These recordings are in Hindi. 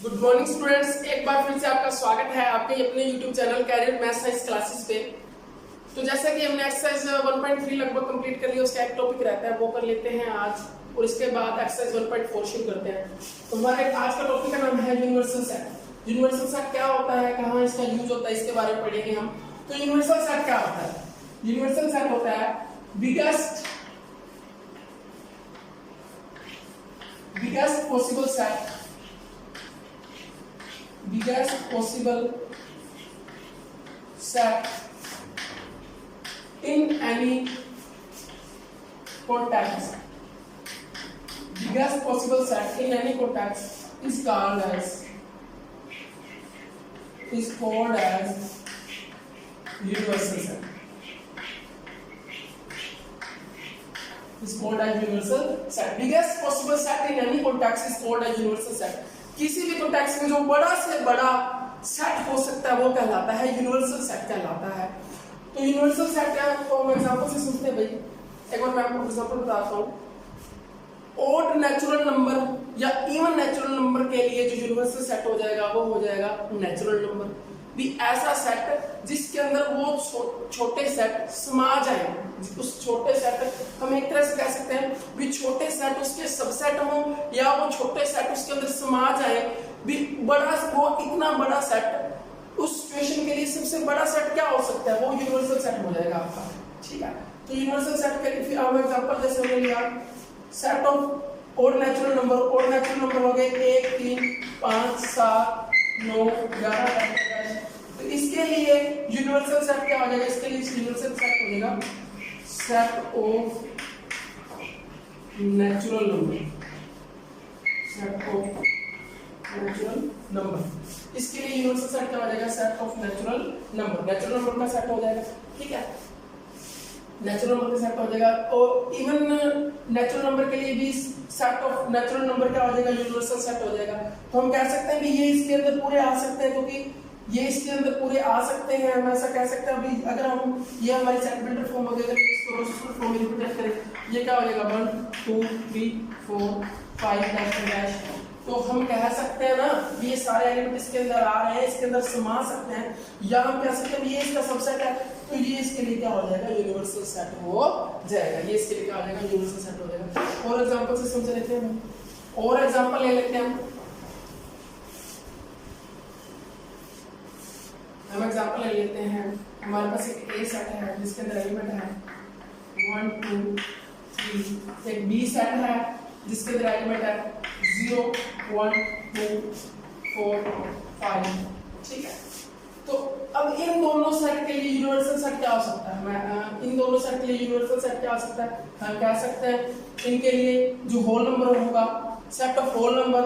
गुड मॉर्निंग स्टूडेंट्स, एक बार फिर से आपका स्वागत है आपके अपने YouTube channel career math science classes पे। तो जैसा कि हमने एक्सरसाइज 1.3 लगभग कंप्लीट कर लिया, उसका एक टॉपिक रहता है वो कर लेते हैं आज, और इसके बाद एक्सरसाइज 1.4 शुरू करते हैं। तो हमारे आज का टॉपिक का नाम है यूनिवर्सल सेट। यूनिवर्सल सेट क्या होता है, कहाँ इसका यूज होता है, इसके बारे में पढ़ेंगे हम। तो यूनिवर्सल सेट क्या होता है? यूनिवर्सल सेट होता है biggest possible set in any context. Biggest possible set in any context is called as universal set. Is called as universal set. Biggest possible set in any context is called as universal set. किसी भी context में जो बड़ा से बड़ा सेट हो सकता है वो कहलाता है यूनिवर्सल सेट कहलाता है। तो यूनिवर्सल सेट क्या है, तो हम एग्जांपल से समझते हैं भाई। एक बार मैं आपको एग्जांपल बताता हूँ। ऑड नेचुरल नंबर या इवन नेचुरल नंबर के लिए जो यूनिवर्सल सेट हो जाएगा वो हो जाएगा नेचुरल नंबर। भी ऐसा सेट जिसके अंदर वो छोटे सेट समा जाए, उस छोटे सेट हम एक तरह से कह सकते हैं भी छोटे सेट उसके सबसेट हो, या वो छोटे सेट उसके अंदर समा जाए भी बड़ा, वो इतना बड़ा सेट उस सिचुएशन के लिए सबसे बड़ा सेट क्या हो सकता है, वो यूनिवर्सल सेट हो जाएगा आपका। ठीक है, तो यूनिवर्सल सेट के लिए फिर हम एग्जांपल जैसे हमने लिया set of odd natural number. Odd natural number हो गए 1 3 5 7 9 11 10। तो इसके लिए यूनिवर्सल सेट क्या हो जाएगा, इसके लिए यूनिवर्सल सेट हो जाएगा set of natural number. Set of natural number, इसके लिए यूनिवर्सल सेट क्या हो जाएगा, set of natural number. Natural number का सेट हो जाएगा। ठीक है, नेचुरल नंबर का सेट हो जाएगा। और इवन नेचुरल नंबर के लिए भी सेट ऑफ नेचुरल नंबर क्या हो जाएगा, यूनिवर्सल सेट हो जाएगा। तो हम कह सकते हैं कि ये इसके अंदर पूरे आ सकते हैं, क्योंकि ये इसके अंदर पूरे आ सकते हैं। हम ऐसा कह सकते हैं अभी अगर हम ये हमारी सेट बिल्डर फॉर्म वगैरह इसको रोस्टर फॉर्म में रिप्रेजेंट करें, ये क्या हो जाएगा 1 2 3 4 5 डैश। तो हम कह सकते हैं ना ये सारे एलिमेंट इसके अंदर आ रहे हैं, इसके अंदर समा सकते हैं, या हम कह सकते हैं ये इसका सबसेट है, तो ये इसके लिए क्या हो जाएगा, यूनिवर्सल सेट हो जाएगा। ये इसके लिए क्या हो जाएगा, यूनिवर्सल सेट हो जाएगा। और एग्जांपल से समझ लेते हैं, और एग्जांपल ले लेते हैं हम एग्जांपल ले लेते हैं। हमारे पास एक ए सेट है जिसके अंदर एलिमेंट है 1 2 3, एक बी सेट है जिसके अंदर एलिमेंट है 0 1 2 4 5। ठीक है, तो अब इन दोनों सेट के लिए यूनिवर्सल सेट क्या हो सकता है, मैं इन दोनों सेट के लिए यूनिवर्सल सेट क्या हो सकता है, हम कह सकते हैं इनके लिए जो होल नंबर होगा, सेट ऑफ होल नंबर,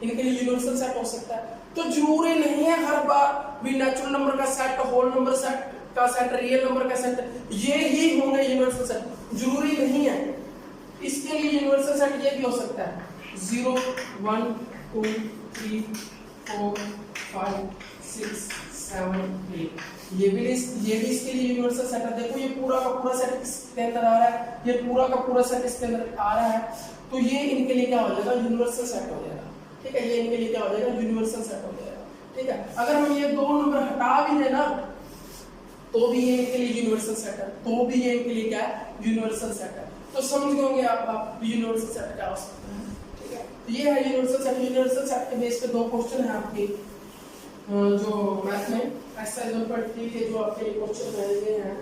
इनके लिए यूनिवर्सल सेट हो सकता है। तो जरूरी नहीं है हर बार भी नेचुरल नंबर का सेट, होल नंबर सेट का सेट, रियल नंबर का सेट ये ही होंगे यूनिवर्सल सेट, जरूरी नहीं है। इसके लिए यूनिवर्सल सेट ये भी हो सकता है 0 1 2 3 4 5 6 7 8। ये भी इसके लिए यूनिवर्सल सेट है। देखो ये पूरा का पूरा सेट इसके अंदर आ रहा है, ये पूरा का पूरा सेट इसके अंदर आ रहा है, तो ये इनके लिए क्या हो जाएगा, यूनिवर्सल सेट हो जाएगा। ठीक है, ये इनके लिए क्या हो जाएगा, यूनिवर्सल सेट हो जाएगा। ठीक है, अगर हम ये दो नंबर हटा भी दें ना तो भी ये इनके लिए यूनिवर्सल सेट है, तो भी ये इनके लिए क्या है, यूनिवर्सल सेट है। तो समझ गए होंगे आप यूनिवर्सल सेट क्या हो सकता है। ठीक है, तो ये है यूनिवर्सल सेट। यूनिवर्सल सेट के बेस पे दो क्वेश्चन है आपके जो मैथ में एक्सरसाइज 1.3 के जो आपके क्वेश्चन रहेंगे हैं।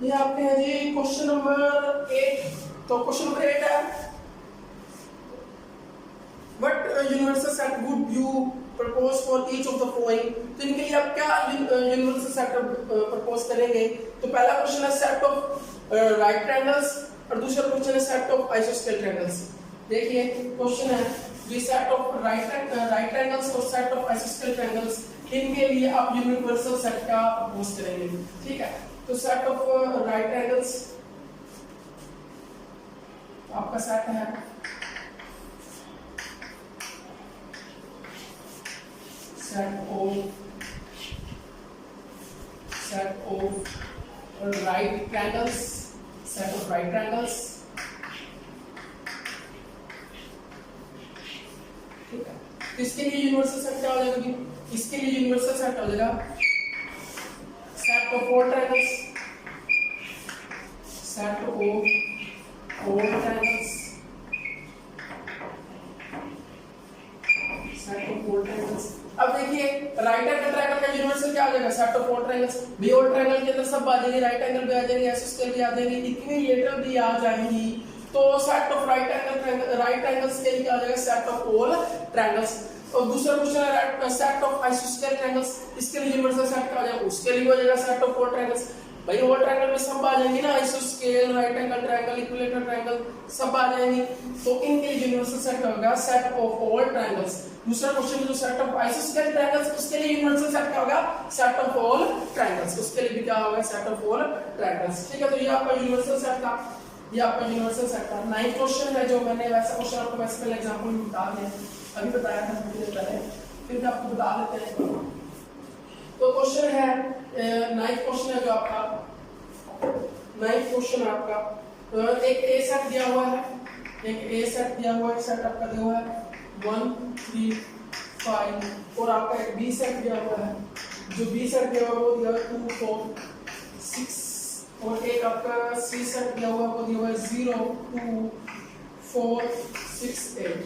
ये आपके हैं जी क्वेश्चन नंबर 8। तो क्वेश्चन नंबर 8 है What universal set would you propose for each of the following? तो इनके लिए आप क्या यूनिवर्सल सेट प्रपोज करेंगे? तो पहला क्वेश्चन है सेट ऑफ राइट ट्रायंगल्स, और दूसरा क्वेश्चन है सेट ऑफ आइसोस्केल ट्रायंगल्स। देखिए क्वेश्चन है जो सेट ऑफ राइट ट्रायंगल्स और सेट ऑफ आइसोस्केल ट्रायंगल्स, इनके लिए आप यूनिवर्सल सेट का प्रपोज करेंगे। ठीक है, तो सेट ऑफ राइट ट्रायंगल्स आपका सेट है set of right triangles ठीक है। तो इसके लिए यूनिवर्सल सेट क्या हो जाएगा? इसके लिए यूनिवर्सल सेट हो जाएगा set of four triangles, set of four triangles, set of four triangles. अब देखिए राइट एंगल ट्रायंगल का यूनिवर्सल क्या आ जाएगा? Set of four triangles. B और ट्रायंगल के अंदर सब आ जाएंगे, राइट एंगल भी आ जाएंगे, आइसोस्केल भी आ जाएंगे, इक्विलैटरल भी आ जाएंगी। तो सेट ऑफ राइट एंगल्स के लिए क्या आ जाएगा? Set of all triangles. और दूसरा क्वेश्चन है सेट ऑफ आइसोस्केल ट्रायंगल्स, इसके लिए यूनिवर्सल सेट क्या आ जाएगा? उसके लिए हो जाएगा सेट ऑफ ऑल ट्रायंगल्स। भाई ऑल ट्रायंगल में सब आ जाएंगे ना, आइसोस्केल, right angle triangle, equilateral triangle सब आ जाएंगी। तो इनके लिए यूनिवर्सल सेट होगा सेट ऑफ ऑल ट्रायंगल्स। दूसरा क्वेश्चन जो सेट ऑफ आइसोस्केल ट्रायंगल्स, उसके लिए यूनिवर्सल सेट क्या होगा? Set of all triangles. उसके लिए भी क्या होगा? Set of all triangles. ठीक है, तो ये आपका यूनिवर्सल सेट था, ये आपका यूनिवर्सल सेट था। 9th क्वेश्चन है जो मैंने वैसा क्वेश्चन आपको वैसे पहले एग्जांपल में बता दिया, अभी बताया था थोड़ी देर पहले, फिर आपको बता देते हैं। तो क्वेश्चन है 9th क्वेश्चन है जो आपका 9th क्वेश्चन आपका एक ए सेट दिया हुआ है, एक ए सेट दिया हुआ है, सेट आपका दिया हुआ है 1 3 5 और आपका एक बी सेट दिया हुआ है, जो बी सेट दिया हुआ है वो दिया हुआ है 2 4 6 और एक आपका सी सेट दिया हुआ है वो दिया हुआ है 0 2 4 6 8।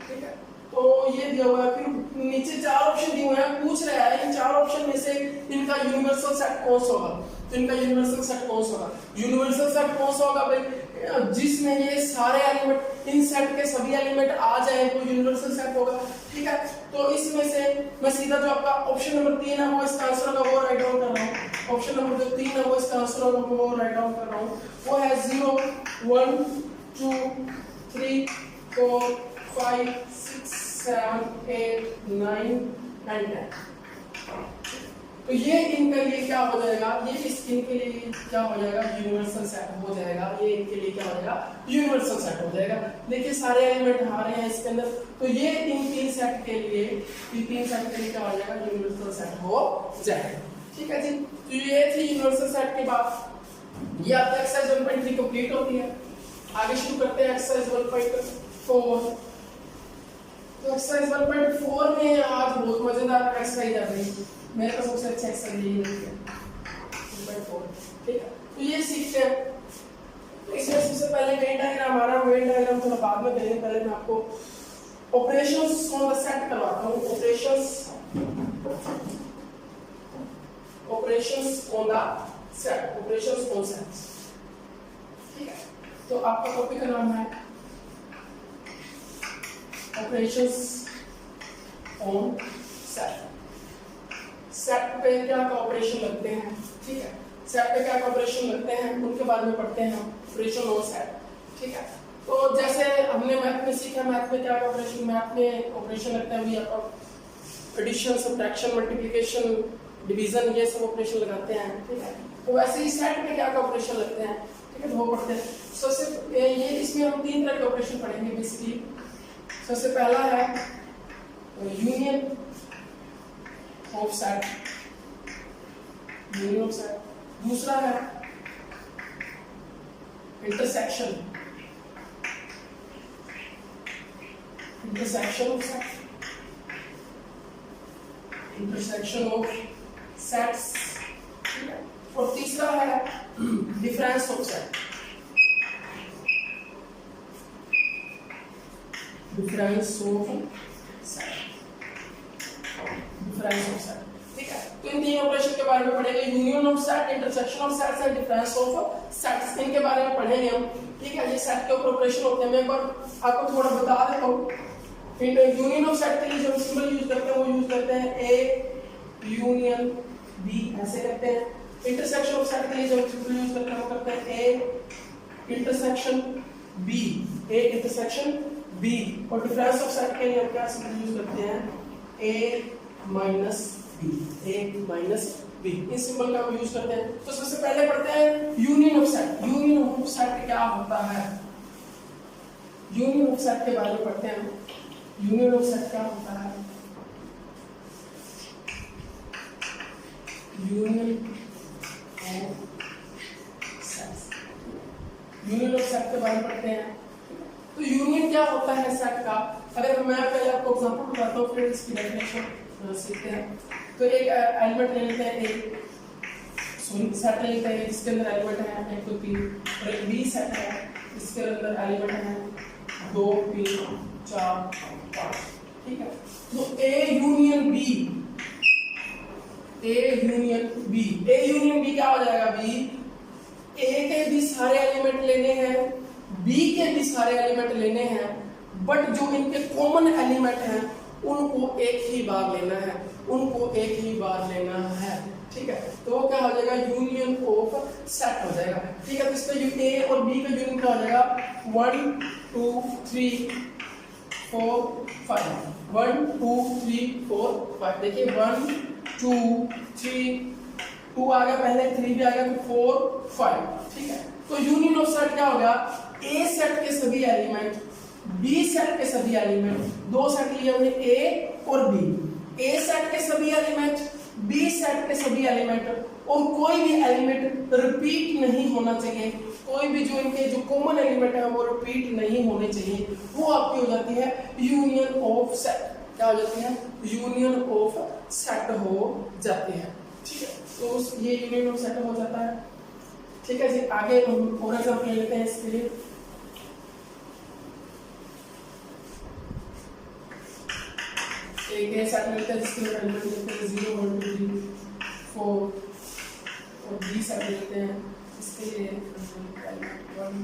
ठीक है, तो ये दिया हुआ है। फिर नीचे चार ऑप्शन दिए हुए हैं, पूछ रहा है इन चार ऑप्शन में से इनका यूनिवर्सल सेट कौन सा होगा? तो इनका यूनिवर्सल सेट कौन सा होगा? यूनिवर्सल सेट कौन सा होगा भाई? जिसमें ये सारे एलिमेंट, इन सेट के सभी एलिमेंट आ जाए वो यूनिवर्सल सेट होगा। ठीक है, तो इसमें से मैं सीधा जो आपका ऑप्शन नंबर 3 है वो इसका आंसर होगा, वो राइट डाउन कर रहा हूँ। ऑप्शन नंबर जो 3 है वो इसका आंसर होगा, वो राइट डाउन कर रहा हूँ। वो है 0 1 2 3 4 5 6 7 8 9 एंड 10। तो ये इनके लिए क्या हो जाएगा? ये इनके लिए क्या हो जाएगा? यूनिवर्सल सेट हो जाएगा। ये इनके लिए क्या हो जाएगा? यूनिवर्सल सेट हो जाएगा। देखिए सारे एलिमेंट आ रहे हैं इसके अंदर, तो ये इन तीन सेट के लिए क्या हो जाएगा? यूनिवर्सल सेट हो जाएगा। ठीक है जी, तो ये थी यूनिवर्सल सेट के बाद ये आपकी एक्सरसाइज 1.3 कंप्लीट होती है। आगे शुरू करते हैं एक्सरसाइज 1.4। तो एक्सरसाइज 1.4 में आज बहुत मजेदार एक्सरसाइज आ रही है, मेरे पास सबसे अच्छा एक्सरसाइज यही है 1.4। ठीक है, तो ये सीखते हैं। तो इसमें सबसे पहले वेन डायग्राम हमारा, वेन डायग्राम थोड़ा बाद में करेंगे, पहले मैं आपको ऑपरेशंस ऑन द सेट करवाता हूँ। Operations on the set, operations on sets. ठीक है, तो आपका टॉपिक का नाम है ऑपरेशंस ऑन सेट। सेट पे क्या क्या ऑपरेशन लगते हैं? ठीक है, सेट पे क्या क्या ऑपरेशन लगते हैं उनके बारे में पढ़ते हैं हम, ऑपरेशन ऑन सेट। ठीक है, तो जैसे हमने मैथ में सीखा, मैथ में क्या ऑपरेशन, मैथ में ऑपरेशन लगता है भी आपका एडिशन, सब्ट्रैक्शन, मल्टीप्लिकेशन, डिवीजन, ये सब ऑपरेशन लगाते हैं। ठीक है, तो वैसे ही सेट में क्या क्या ऑपरेशन लगते हैं? ठीक है, तो वो पढ़ते हैं। सबसे ये इसमें हम 3 तरह के ऑपरेशन पढ़ेंगे बेसिकली। सबसे पहला है union of set, union of set. दूसरा है intersection, intersection of set, intersection of sets. और तीसरा है difference of set, difference of set, difference of set. ठीक है, तो इन तीन ऑपरेशन के बारे में पढ़ेंगे, union of set, intersection of sets and difference of sets, इनके बारे में पढ़ेंगे हम। ठीक है, ये सेट के ऊपर ऑपरेशन होते हैं। मैं एक बार आपको थोड़ा बता देता हूँ। यूनियन ऑफ सेट के लिए जो सिंबल यूज करते हैं वो यूज करते हैं ए यूनियन बी, ऐसे करते हैं। इंटरसेक्शन ऑफ सेट के लिए जो सिंबल यूज करते हैं वो करते हैं A intersection B, A intersection B. और डिफरेंस ऑफ सेट के लिए हम क्या सिंबल यूज करते हैं? A minus B, A minus B, इस सिंबल का हम यूज करते हैं। तो सबसे पहले पढ़ते हैं union of set. Union of set क्या होता है? यूनियन ऑफ सेट के बारे में पढ़ते हैं। यूनियन ऑफ सेट क्या होता है? Union of set, union of set के बारे में पढ़ते हैं। तो यूनियन क्या होता है सेट का, अगर मैं पहले आपको एग्जांपल बताता हूँ फिर इसकी डेफिनेशन सीखते हैं। तो एक एलिमेंट ले लेते हैं, एक सेट ले लेते हैं जिसके अंदर एलिमेंट है 1 2 3, और एक बी सेट है जिसके अंदर एलिमेंट है 2 3 4 5। ठीक है, तो A union B, A union B क्या हो जाएगा, बी ए के भी सारे एलिमेंट लेने हैं, बी के भी सारे एलिमेंट लेने हैं, बट जो इनके कॉमन एलिमेंट हैं उनको एक ही बार लेना है, उनको एक ही बार लेना है। ठीक है, तो वो क्या हो जाएगा, यूनियन ऑफ सेट हो जाएगा। ठीक है, तो इसका ए और बी का यूनियन क्या हो जाएगा, 1 2 3 4 5, 1 2 3 4 5। देखिए 1 2 3, 2 आ गया पहले, 3 भी आ गया, तो 4 5। ठीक है, तो यूनियन ऑफ सेट क्या हो गया, ए सेट के सभी एलिमेंट, बी सेट के सभी एलिमेंट, दो सेट लिए हमने ए और बी, ए सेट के सभी एलिमेंट, बी सेट के सभी एलिमेंट, और कोई भी एलिमेंट रिपीट नहीं होना चाहिए, कोई भी जो इनके जो कॉमन एलिमेंट है वो रिपीट नहीं होने चाहिए, वो आपकी हो जाती है यूनियन ऑफ सेट। क्या हो जाती है, यूनियन ऑफ सेट हो जाती है। ठीक है, तो ये यूनियन ऑफ सेट हो जाता है। ठीक है जी, आगे हम और एग्जांपल लेते हैं इसके लिए। एक सेट लेते हैं जिसके अंदर एलिमेंट लेते हैं 0 1 2 3 4, और बी सेट लेते हैं इसके लिए 1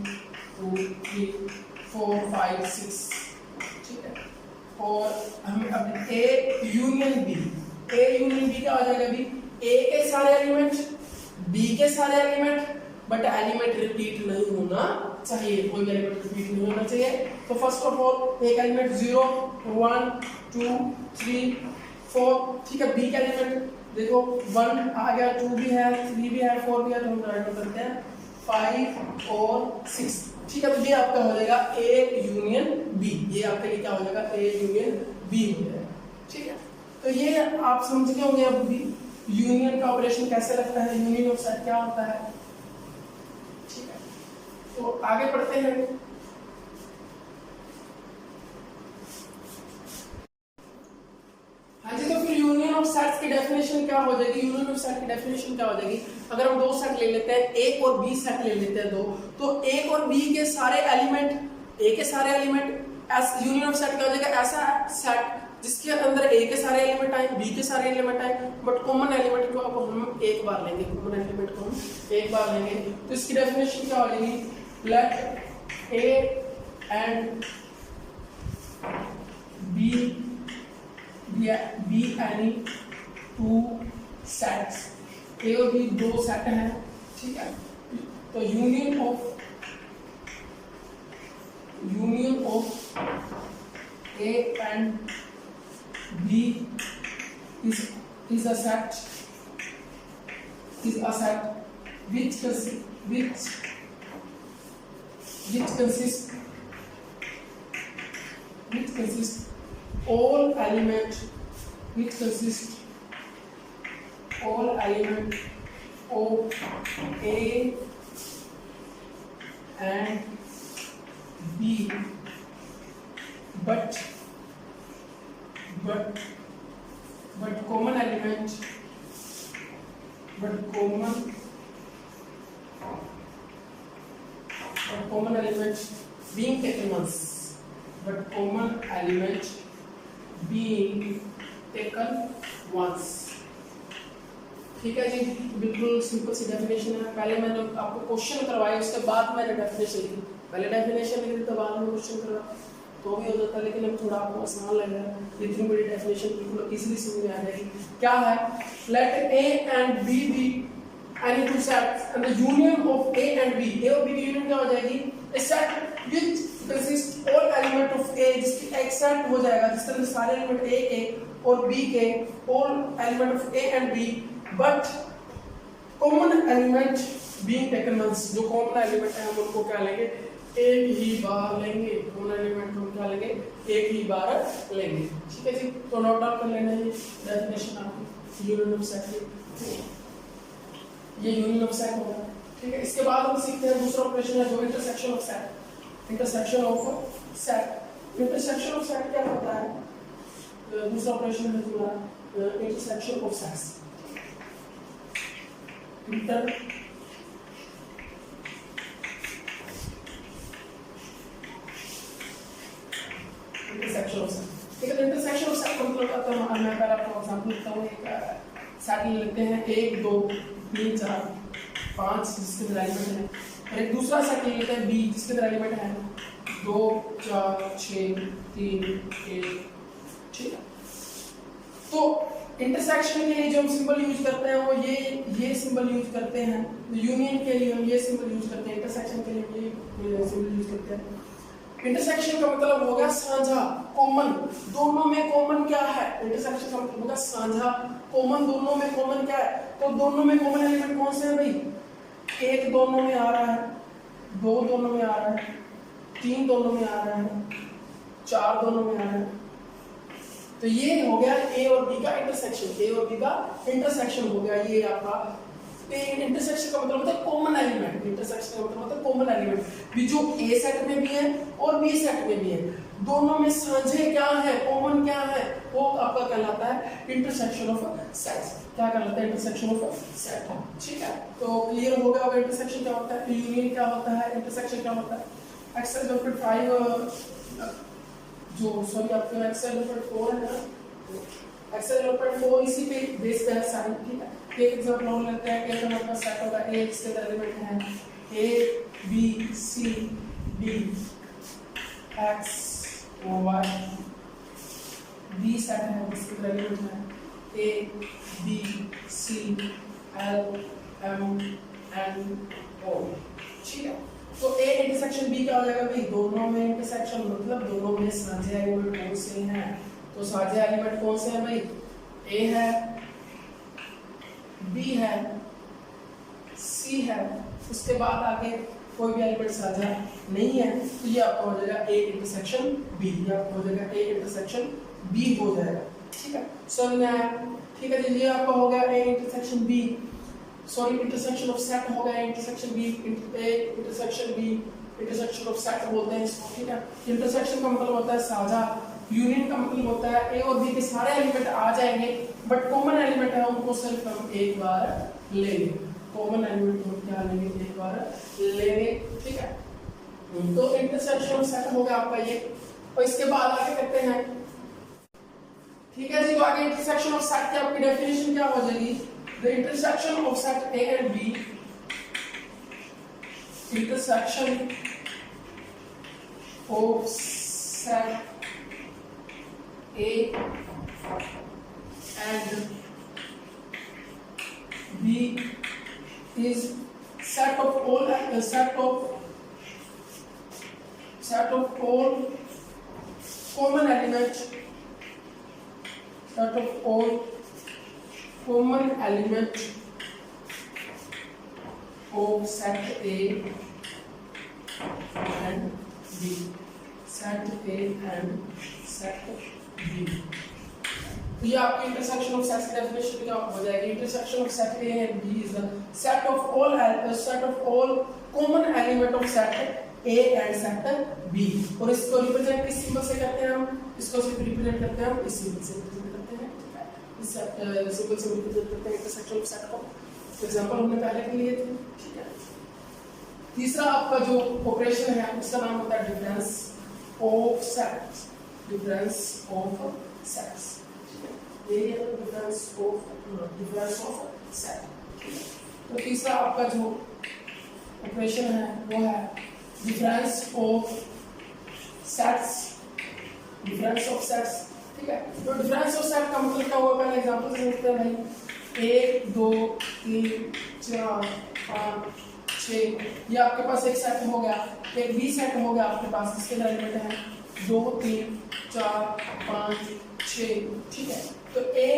2 3 4 5 6। ठीक है, और हम अब ए यूनियन बी, क्या हो जाएगा, बी ए के सारे एलिमेंट, बी के सारे एलिमेंट, बट एलिमेंट रिपीट नहीं होना चाहिए, कोई एलिमेंट रिपीट नहीं होना चाहिए। तो फर्स्ट ऑफ ऑल एक एलिमेंट 0 1 2 3 4। ठीक है, बी का एलिमेंट देखो 1 आ गया, 2 भी है, 3 भी है, 4 भी है, तो हम ऐड करते हैं 5 और 6। ठीक है, तो ये आपका हो जाएगा ए यूनियन बी, ये आपके लिए क्या हो जाएगा, ए यूनियन बी हो जाएगा। ठीक है, तो ये आप समझ गए होंगे अब भी यूनियन का ऑपरेशन कैसे लगता है, यूनियन ऑफ सेट क्या होता है। ठीक है, तो आगे पढ़ते हैं। हाँ जी, तो फिर यूनियन ऑफ सेट्स की डेफिनेशन क्या हो जाएगी, यूनियन ऑफ सेट की डेफिनेशन क्या हो जाएगी, अगर हम दो सेट ले लेते हैं, ए और बी सेट ले लेते हैं दो, तो ए और बी के सारे एलिमेंट, ए के सारे element S union of set क्या हो जाएगा, ऐसा सेट जिसके अंदर ए के सारे एलिमेंट आए, बी के सारे एलिमेंट आए, बट कॉमन एलिमेंट को अब हम एक बार लेंगे, कॉमन एलिमेंट को हम एक बार लेंगे। तो इसकी डेफिनेशन क्या हो जाएगी, let A and B be any two sets, A और बी दो सेट हैं। ठीक है, तो union of A and B is a set which consists all element of A and B, but common element being taken once, ठीक है जी, बिल्कुल सिंपल सी डेफिनेशन है। पहले मैंने आपको क्वेश्चन करवाया, उसके बाद मैंने डेफिनेशन लिखी, पहले डेफिनेशन लिखी तो बाद में क्वेश्चन करवाया तो भी हो जाता, लेकिन अब थोड़ा आपको आसान लग रहा है, इतनी बड़ी डेफिनेशन बिल्कुल इजीली समझ में आ जाएगी। क्या है, let A and B be any two sets and the union of A and B, A और बी की यूनियन क्या हो जाएगी, a set which consist all element of A, जिसकी एक सेट हो जाएगा जिसके अंदर सारे एलिमेंट ए के और बी के, all element of A and B, but common element being taken once, जो कॉमन एलिमेंट है हम उनको क्या लेंगे, एक ही बार लेंगे, कॉमन एलिमेंट हम क्या लेंगे, एक ही बार लेंगे। ठीक है जी, तो नोट डाउन कर लेना है डेफिनेशन आपकी यूनियन ऑफ सेट की, ये यूनियन ऑफ सेट होगा। ठीक है, इसके बाद हम सीखते हैं दूसरा ऑपरेशन है जो intersection of set. Intersection of set. Intersection of set क्या होता है? दूसरा ऑपरेशन है तुम्हारा intersection of sets. Intersection of set, ठीक है। इंटरसेक्शन ऑफ सेट मतलब आता है, मैं पहले आपको एग्जांपल देता हूँ। एक सेट लेते हैं 1 2 3 4 5 जिसके अंदर एलिमेंट है, और एक दूसरा सेट लेते हैं बी जिसके अंदर एलिमेंट है 2 4 6 3 1, ठीक है। तो इंटरसेक्शन के लिए जो हम सिंबल यूज करते हैं वो ये सिंबल यूज करते हैं। यूनियन के लिए हम ये सिंबल यूज करते हैं, इंटरसेक्शन के लिए ये सिंबल यूज करते हैं। इंटरसेक्शन का मतलब हो गया साझा, कॉमन। दोनों में कॉमन क्या है? इंटरसेक्शन का मतलब होगा साझा, कॉमन। दोनों में कॉमन क्या है? तो दोनों में कॉमन एलिमेंट कौन से हैं भाई? 1 दोनों में आ रहा है, 2 दोनों में आ रहा है, 3 दोनों में आ रहा है, 4 दोनों में आ रहा है। तो ये हो गया ए और बी का इंटरसेक्शन। ए और बी का इंटरसेक्शन हो गया ये आपका। इंटरसेक्शन का मतलब होता है कॉमन एलिमेंट। इंटरसेक्शन का मतलब होता है कॉमन एलिमेंट भी जो ए सेट में भी है और बी सेट में भी है। दोनों में साझे क्या है, कॉमन क्या है, वो आपका कहलाता है इंटरसेक्शन ऑफ सेट्स। क्या कहलाता है? इंटरसेक्शन ऑफ सेट, ठीक है। तो क्लियर हो गया अब इंटरसेक्शन क्या होता है, यूनियन क्या होता है, इंटरसेक्शन क्या होता है। एक्सरसाइज 5 जो सॉरी आपका एक्सरसाइज 4 है ना, एक्सरसाइज 4 इसी पे बेस पे है सारी, ठीक है। एक एग्जांपल और लेते हैं। एक हमारे पास सेट होगा ए जिसके एलिमेंट है A B C D X Y. B set है जिसके एलिमेंट है A B C L M N O, ठीक है। तो ए इंटरसेक्शन बी क्या हो जाएगा भाई? दोनों में इंटरसेक्शन मतलब दोनों में साझे एलिमेंट कौन से हैं? तो साझे एलिमेंट कौन से हैं भाई? ए है, बी है, सी है, उसके बाद आगे कोई भी एलिमेंट साझा नहीं है। तो ये आपका हो जाएगा ए इंटरसेक्शन बी। ये आपका हो जाएगा ए इंटरसेक्शन बी हो जाएगा, ठीक है। समझ में आया? ठीक है जी, ये आपका हो गया A intersection B, sorry intersection of set हो गया intersection B, A intersection B, intersection of set बोलते हैं इसको, ठीक है। इंटरसेक्शन का मतलब होता है साझा, यूनियन का मतलब होता है ए और बी के सारे एलिमेंट आ जाएंगे बट कॉमन एलिमेंट है उनको सिर्फ हम एक बार लेंगे। कॉमन एलिमेंट हम क्या लेंगे? एक बार लेंगे, ठीक है। तो इंटरसेक्शन ऑफ सेट हो गया आपका ये, और इसके बाद आगे करते हैं, ठीक है जी। तो आगे इंटरसेक्शन ऑफ सेट की आपकी डेफिनेशन क्या हो जाएगी? The intersection of set A and B, intersection of set A and B is set of all common element, set of all common element of set A and B, set A and set B। तो ये आपकी इंटरसेक्शन ऑफ सेट्स की डेफिनेशन क्या हो जाएगी? Intersection of set A and B is the set of all common element of set A and set B। और इसको रिप्रेजेंट किस सिंबल से करते हैं हम? इसको सिर्फ रिप्रेजेंट करते हैं हम इस सिंबल से रिप्रेजेंट करते हैं, सिंबल से रिप्रेजेंट करते हैं इंटरसेक्शन ऑफ सेट को। एग्जांपल हमने पहले के लिए थे, ठीक है। तीसरा आपका जो ऑपरेशन है उसका नाम होता है difference of sets. Difference of sets, ठीक है। ये डिफरेंस ऑफ सेट। तो तीसरा आपका जो ऑपरेशन है वो है difference of sets. Difference of sets, ठीक है। तो डिफरेंस ऑफ सेट का मतलब क्या हुआ? पहले एग्जांपल से समझते हैं भाई। 1 2 3 4 5 6 ये आपके पास एक सेट हो गया। एक बी सेट हो गया आपके पास जिसके एलिमेंट है 2 3 4 5 6, ठीक है। तो a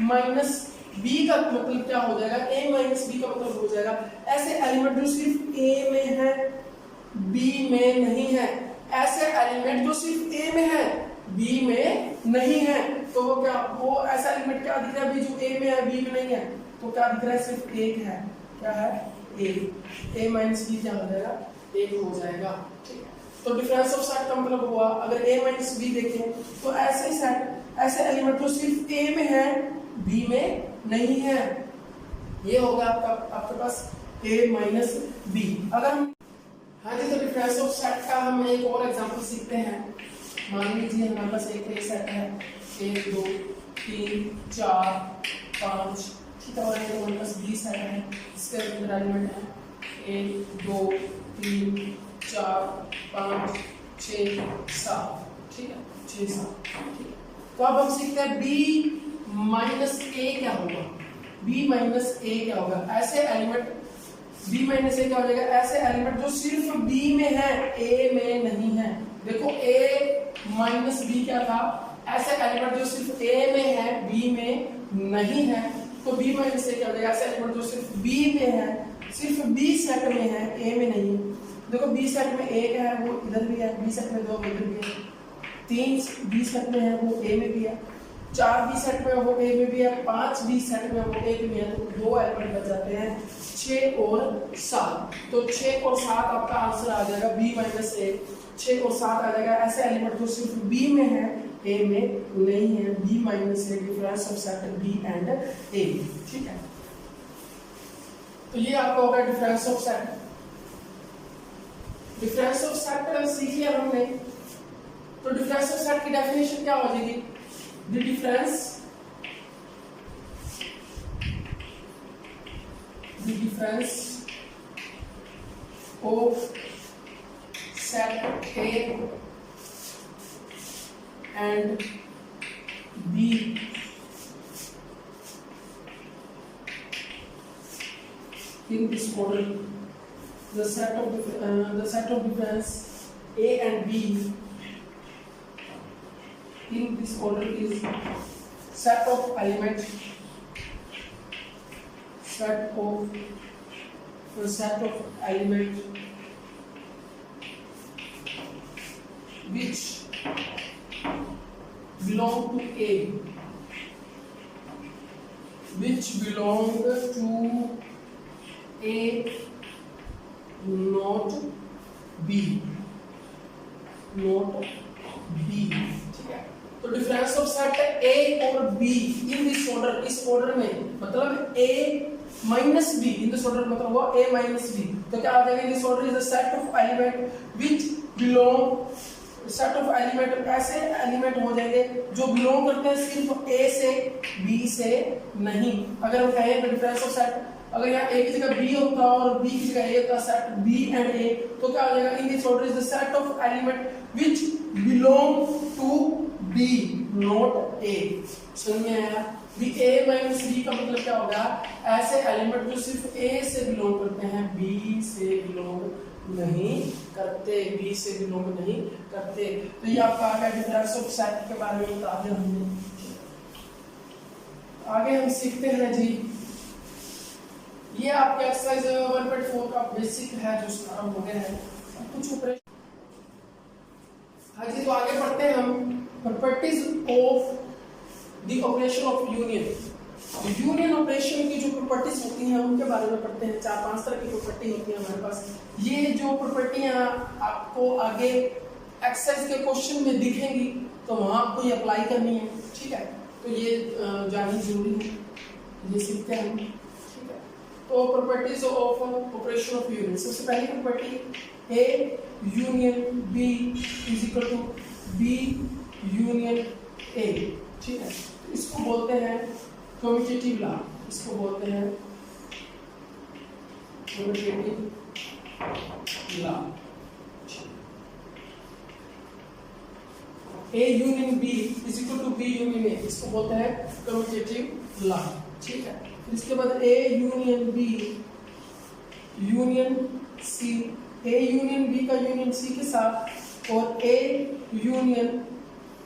माइनस बी का मतलब क्या हो जाएगा? a माइनस बी का मतलब हो जाएगा ऐसे एलिमेंट जो सिर्फ a में है b में नहीं है। ऐसे एलिमेंट जो सिर्फ a में है b में नहीं है, तो वो क्या, वो ऐसा एलिमेंट क्या दिख रहा है भी जो a में है b में नहीं है? तो क्या दिख रहा है? सिर्फ एक है। क्या है? a माइनस बी क्या हो जाएगा? 1 हो जाएगा, ठीक है। तो डिफरेंस ऑफ सेट का मतलब हुआ अगर a माइनस बी देखें तो ऐसे सेट ऐसे एलिमेंट जो सिर्फ a में है b में नहीं है, ये होगा आपके पास a माइनस बी। अगर हम हाँ जी, तो डिफरेंस ऑफ सेट का हम एक और एग्जांपल सीखते हैं। मान लीजिए हमारे पास एक a सेट है 1 2 3 4 5, ठीक है, और एक हमारे पास b सेट है इसके अंदर एलिमेंट है 1 2 3 4 5 6 7, ठीक है 6 7, ठीक है। तो अब हम सीखते हैं b माइनस a क्या होगा। b माइनस a क्या होगा, ऐसे एलिमेंट b माइनस a क्या हो जाएगा, ऐसे एलिमेंट जो सिर्फ b में है a में नहीं है। देखो a माइनस b क्या था, ऐसे एलिमेंट जो सिर्फ a में है b में नहीं है, तो b माइनस a क्या हो जाएगा, ऐसे एलिमेंट जो सिर्फ b में है, सिर्फ b सेट में है a में नहीं है। देखो b सेट में एक है वो इधर भी है, b सेट में 2 इधर भी है, 3 b सेट में है वो a में भी है, 4 b सेट में वो a में भी है, 5 b सेट में वो a में है, तो 2 एलिमेंट बच जाते हैं 6 और 7। तो 6 और 7 आपका आंसर आ जाएगा b माइनस a, 6 और 7 आ जाएगा ऐसे एलिमेंट जो सिर्फ b में है a में नहीं है। b minus a difference of set b and a, ठीक है। तो ये आपका होगा difference of set. Difference of set सीख लिया हमने, तो डिफरेंस ऑफ सेट की डेफिनेशन क्या हो जाएगी, the difference of set A and B in this model, the set of difference A and B in this model is set of element which belong to A, not B, ठीक है। तो डिफरेंस ऑफ सेट A और B इन दिस ऑर्डर, इस ऑर्डर में मतलब A minus B in this order मतलब हुआ A माइनस B, तो क्या आ जाएगा, in this order is the set of element which belong, set of element ऐसे एलिमेंट हो जाएंगे जो बिलोंग करते हैं सिर्फ A से B से नहीं। अगर हम कहें डिफरेंस ऑफ सेट, अगर यहाँ A की जगह B होता और B की जगह A होता, सेट B एंड A, तो क्या हो जाएगा, in this order is the set of element which belong to B not A। समझ में आया? भी A माइनस B का मतलब क्या होगा, ऐसे एलिमेंट जो सिर्फ A से बिलोंग करते हैं B से बिलोंग नहीं करते, B से बिलोंग नहीं करते। तो ये आपका आ गया डिफरेंस ऑफ सेट के बारे में बता दिया हमने। आगे हम सीखते हैं जी, ये आपके एक्सरसाइज 1.4 का बेसिक है जो प्रारंभ हो गया है, कुछ ऑपरेशन। हाँ जी, तो आगे पढ़ते हैं हम properties of the operation of union. Union operation की जो प्रॉपर्टीज होती हैं उनके बारे में पढ़ते हैं। 4-5 तरह की प्रॉपर्टी होती है हमारे पास। ये जो प्रॉपर्टियां आपको आगे एक्सरसाइज के क्वेश्चन में दिखेंगी तो वहां आपको ये अप्लाई करनी है, ठीक है। तो ये जाननी जरूरी है, ये सीखते हैं हम, ठीक है। तो properties of operation of union, सबसे पहली property A union B is equal to B union A, ठीक है। इसको बोलते हैं कम्यूटेटिव लॉ, इसको बोलते हैं commutative law. A union B is equal to B union A, इसको बोलते हैं कम्यूटेटिव लॉ, ठीक है। इसके बाद A union B union C, A union B का यूनियन C के साथ, और A union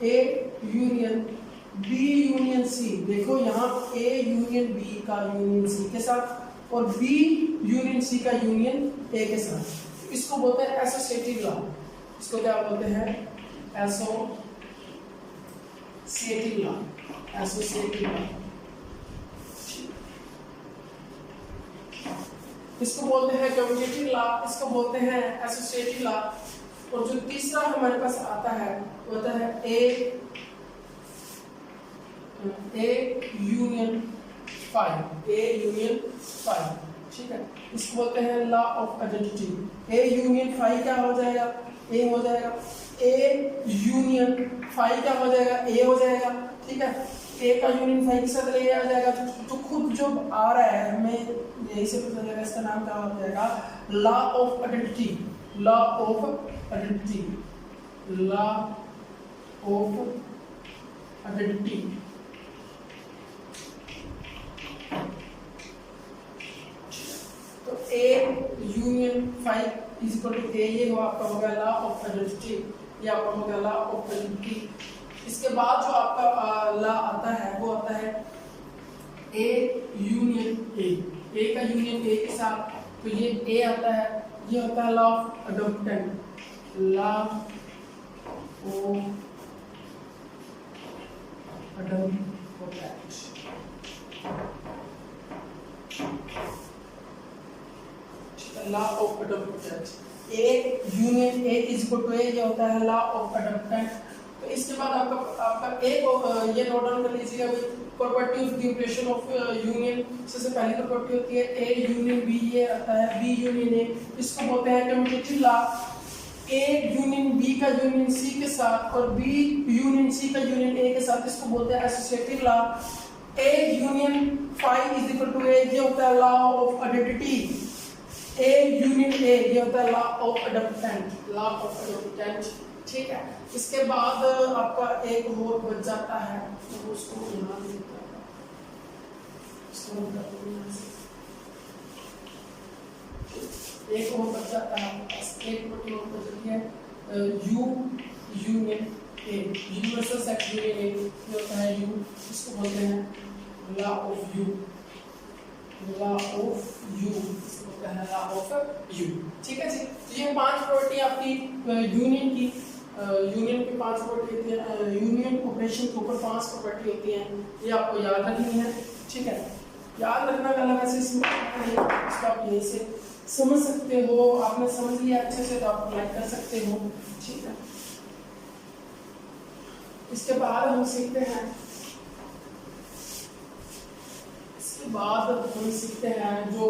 B union C, देखो यहाँ A यूनियन B का यूनियन C के साथ और B यूनियन C का यूनियन A के साथ, इसको बोलते हैं एसोसिएटिव लॉ। इसको क्या बोलते हैं, एसोसिएटिव लॉ, एसोसिएटिव लॉ। इसको बोलते हैं कम्यूटेटिव लॉ, इसको बोलते हैं एसोसिएटिव लॉ। और जो तीसरा हमारे पास आता है वो होता है A union phi, A union phi, ठीक है। इसको बोलते हैं law of identity. A union phi क्या हो जाएगा, ए हो जाएगा, ए यूनियन फाई क्या हो जाएगा, ए हो जाएगा, ठीक है। ए का यूनियन फाई के साथ ले आ जाएगा, तो खुद जो आ रहा है हमें यही से पता चलेगा इसका नाम क्या हो जाएगा, law of identity, law of identity, law of identity. तो A union phi is equal to A, ये हो आपका होगा लॉ ऑफ आइडेंटिटी, ये आपका होगा लॉ ऑफ आइडेंटिटी। इसके बाद जो आपका लॉ आता है वो आता है ए यूनियन ए, ए का यूनियन ए के साथ, तो ये ए आता है, ये होता है law of idempotent, law of idempotent, law of idempotent. A union A is equal to A, ये होता है लॉ ऑफ अडॉप्टेंट। तो इसके बाद आपका ए को ये नोट डाउन कर लीजिएगा भाई, property of the operation of union. सबसे पहली प्रॉपर्टी होती है ए यूनियन बी, ये आता है बी यूनियन ए, इसको बोलते हैं commutative law. A union B का यूनियन सी के साथ और बी यूनियन सी का यूनियन ए के साथ, इसको बोलते हैं associative law. A union phi is equal to A, ये होता है law of identity. A union A, ये होता है law of idempotent, law of idempotent, ठीक है। इसके बाद आपका एक और बच जाता है, तो उसको यहाँ लिखते हैं, एक और बच जाता है आपके पास, एक प्रोटीन और बच जाती है you union A, universal set union A, ये होता है यू, इसको बोलते हैं law of you, law of you, इसको बोलते हैं लॉ ऑफ यू, ठीक है जी। तो ये 5 प्रॉपर्टी आपकी यूनियन की, यूनियन की 5 प्रॉपर्टी होती है, यूनियन ऑपरेशन के ऊपर 5 प्रॉपर्टी होती हैं, ये आपको याद रखनी है, ठीक है। याद रखना वाला वैसे इसको आप यहीं से समझ सकते हो, आपने समझ लिया अच्छे से तो आप अप्लाई कर सकते हो, ठीक है। इसके बाद हम सीखते हैं, इसके बाद हम सीखते हैं जो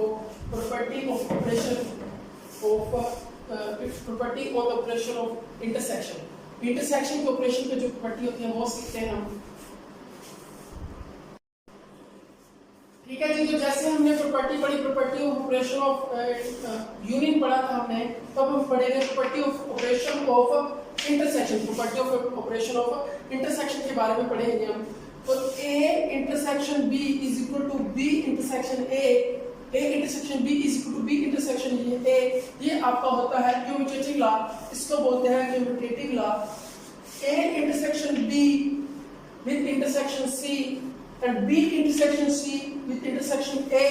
property of operation of property of operation of intersection. Intersection के ऑपरेशन की जो प्रॉपर्टी होती है वो सीखते हैं हम, ठीक है जी। तो जैसे हमने प्रॉपर्टी पढ़ी, property of operation of union पढ़ा था हमने, तब हम पढ़ेंगे property of operation of intersection, property of operation of intersection के बारे में पढ़ेंगे हम। तो A intersection B is equal to B intersection A, A intersection B is equal to B intersection A, ये आपका होता है कम्यूटेटिव लॉ, इसको बोलते हैं commutative law. A intersection B with intersection C and B intersection C with intersection A,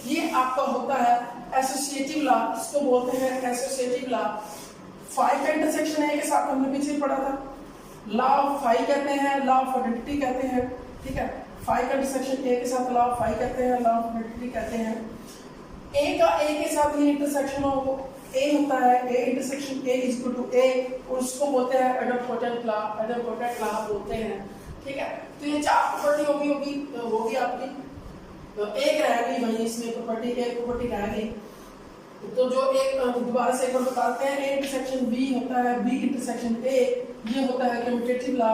ये आपका होता है एसोसिएटिव लॉ, इसको बोलते हैं एसोसिएटिव लॉ। फाई का इंटरसेक्शन A के साथ हमने पीछे पढ़ा था, लॉ ऑफ फाई कहते हैं, लॉ ऑफ आइडेंटिटी कहते हैं, ठीक है। फाई का इंटरसेक्शन ए के साथ लॉ ऑफ फाई कहते हैं, लॉ ऑफ आइडेंटिटी कहते हैं। ए का ए के साथ ही इंटरसेक्शन ए होता है, A intersection A is equal to A, और उसको बोलते हैं एडोपोटेंट लॉ, एडोपोटेंट लॉ बोलते हैं, ठीक है। तो ये 4 प्रॉपर्टी होगी आपकी, तो एक रह गई भाई इसमें प्रॉपर्टी, एक प्रॉपर्टी रह गई। तो जो एक दोबारा से एक बार बताते हैं, ए इंटरसेक्शन बी होता है बी इंटरसेक्शन ए, ये होता है commutative law.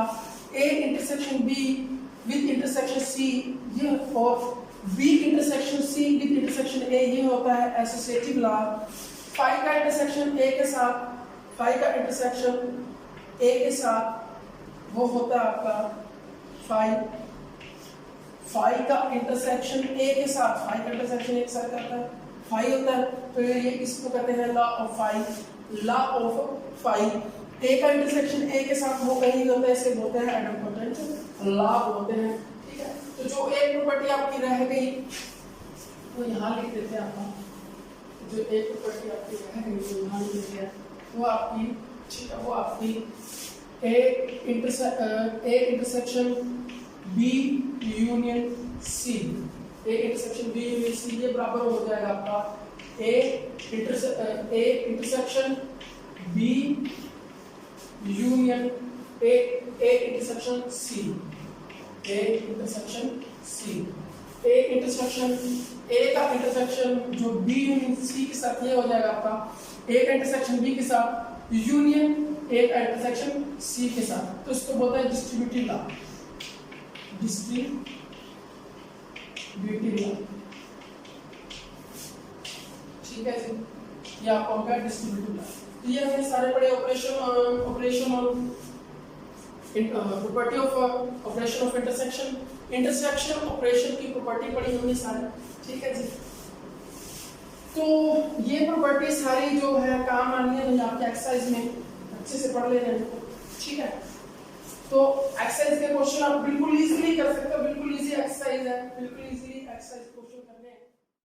A intersection B with intersection C, ये, और B intersection C with intersection A, ये होता है एसोसिएटिव लॉ। फाई का इंटरसेक्शन ए के साथ, फाई का इंटरसेक्शन ए के साथ वो होता है आपका फाई, फाई का इंटरसेक्शन ए के साथ, फाई का इंटरसेक्शन ए के साथ करता है फाई होता है, तो ये इसको कहते हैं law of phi, law of phi. A का इंटरसेक्शन ए के साथ वो कहीं होता है, इसे बोलते हैं एडोपोटेंट लॉ बोलते हैं, ठीक है। तो जो एक प्रॉपर्टी आपकी रह गई वो यहाँ लिख देते हैं आप, जो एक प्रॉपर्टी आपकी रह गई वो यहाँ लिख देते हैं, वो आपकी, ठीक है, वो आपकी A intersection B union C, A intersection B union C, ये बराबर हो जाएगा आपका A intersection B union A intersection C, A intersection C, A intersection A का इंटरसेक्शन जो बी यूनियन सी के साथ ये हो जाएगा आपका ए का इंटरसेक्शन बी के साथ यूनियन ए का इंटरसेक्शन सी के साथ, तो इसको बोलते हैं डिस्ट्रीब्यूटिव लॉ, डिस्ट्रीब्यूटिव लॉ। ठीक है जी, ये आपको होगा डिस्ट्रीब्यूटिव लॉ। ये हमने सारे पढ़े operation property of operation of intersection, intersection operation की प्रॉपर्टी पढ़ी हमने सारी। ठीक है जी, तो ये प्रॉपर्टी सारी जो है काम आनी है, तो आपके एक्सरसाइज में अच्छे से पढ़ लेना है। ठीक है, तो एक्सरसाइज के क्वेश्चन आप बिल्कुल इजीली कर सकते हो, बिल्कुल इजी एक्सरसाइज है, बिल्कुल इजीली एक्सरसाइज